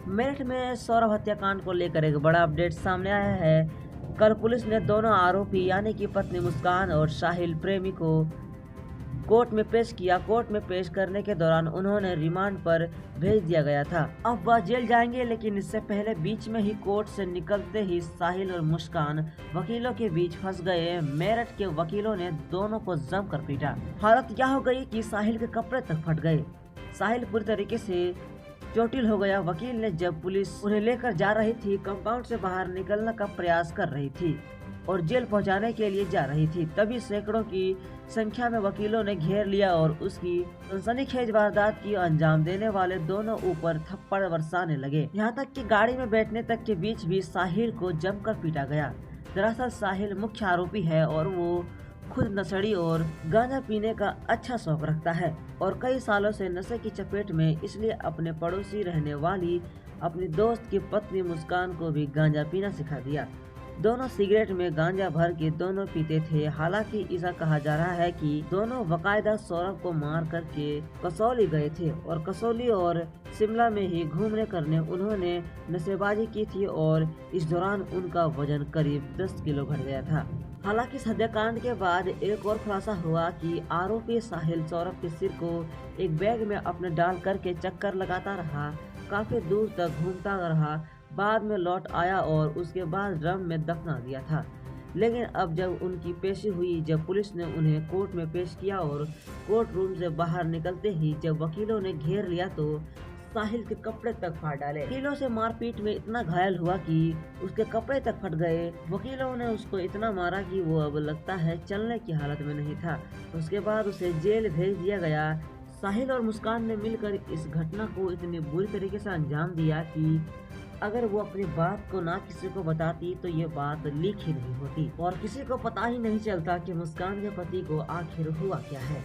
मेरठ में सौरभ हत्याकांड को लेकर एक बड़ा अपडेट सामने आया है। कल पुलिस ने दोनों आरोपी यानी कि पत्नी मुस्कान और साहिल प्रेमी को कोर्ट में पेश किया। कोर्ट में पेश करने के दौरान उन्होंने रिमांड पर भेज दिया गया था। अब वह जेल जाएंगे, लेकिन इससे पहले बीच में ही कोर्ट से निकलते ही साहिल और मुस्कान वकीलों के बीच फंस गए। मेरठ के वकीलों ने दोनों को जमकर पीटा। हालत यह हो गई कि साहिल के कपड़े तक फट गए। साहिल पूरी तरीके से चोटिल हो गया। वकील ने जब पुलिस उन्हें लेकर जा रही थी, कंपाउंड से बाहर निकलने का प्रयास कर रही थी और जेल पहुंचाने के लिए जा रही थी, तभी सैकड़ों की संख्या में वकीलों ने घेर लिया और उसकी सनसनीखेज वारदात की अंजाम देने वाले दोनों ऊपर थप्पड़ बरसाने लगे। यहाँ तक कि गाड़ी में बैठने तक के बीच भी साहिल को जमकर पीटा गया। दरअसल साहिल मुख्य आरोपी है और वो खुद नशेड़ी और गांजा पीने का अच्छा शौक रखता है और कई सालों से नशे की चपेट में, इसलिए अपने पड़ोसी रहने वाली अपनी दोस्त की पत्नी मुस्कान को भी गांजा पीना सिखा दिया। दोनों सिगरेट में गांजा भर के दोनों पीते थे। हालांकि ऐसा कहा जा रहा है कि दोनों बकायदा सौरभ को मार करके कसौली गए थे और कसौली और शिमला में ही घूमने करने उन्होंने नशेबाजी की थी और इस दौरान उनका वजन करीब 10 किलो घट गया था। हालांकि इस हत्याकांड के बाद एक और खुलासा हुआ कि आरोपी साहिल सौरभ के सिर को एक बैग में अपने डाल करके चक्कर लगाता रहा, काफी दूर तक घूमता रहा, बाद में लौट आया और उसके बाद ड्रम में दफना दिया था। लेकिन अब जब उनकी पेशी हुई, जब पुलिस ने उन्हें कोर्ट में पेश किया और कोर्ट रूम से बाहर निकलते ही जब वकीलों ने घेर लिया तो साहिल के कपड़े तक फाड़ डाले। वकीलों से मारपीट में इतना घायल हुआ कि उसके कपड़े तक फट गए। वकीलों ने उसको इतना मारा कि वो अब लगता है चलने की हालत में नहीं था। उसके बाद उसे जेल भेज दिया गया। साहिल और मुस्कान ने मिलकर इस घटना को इतनी बुरी तरीके से अंजाम दिया कि अगर वो अपनी बात को ना किसी को बताती तो ये बात लीक ही नहीं होती और किसी को पता ही नहीं चलता कि मुस्कान के पति को आखिर हुआ क्या है।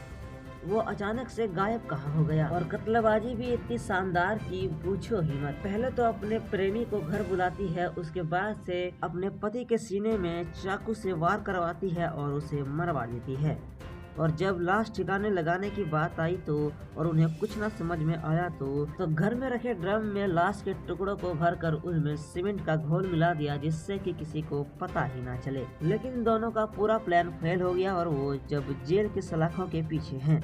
वो अचानक से गायब कहाँ हो गया और कत्लबाजी भी इतनी शानदार की पूछो ही मत। पहले तो अपने प्रेमी को घर बुलाती है, उसके बाद से अपने पति के सीने में चाकू से वार करवाती है और उसे मरवा देती है। और जब लाश ठिकाने लगाने की बात आई तो और उन्हें कुछ न समझ में आया तो घर में रखे ड्रम में लाश के टुकड़ों को भरकर उनमें सीमेंट का घोल मिला दिया, जिससे कि किसी को पता ही ना चले। लेकिन दोनों का पूरा प्लान फेल हो गया और वो जब जेल की सलाखों के पीछे हैं।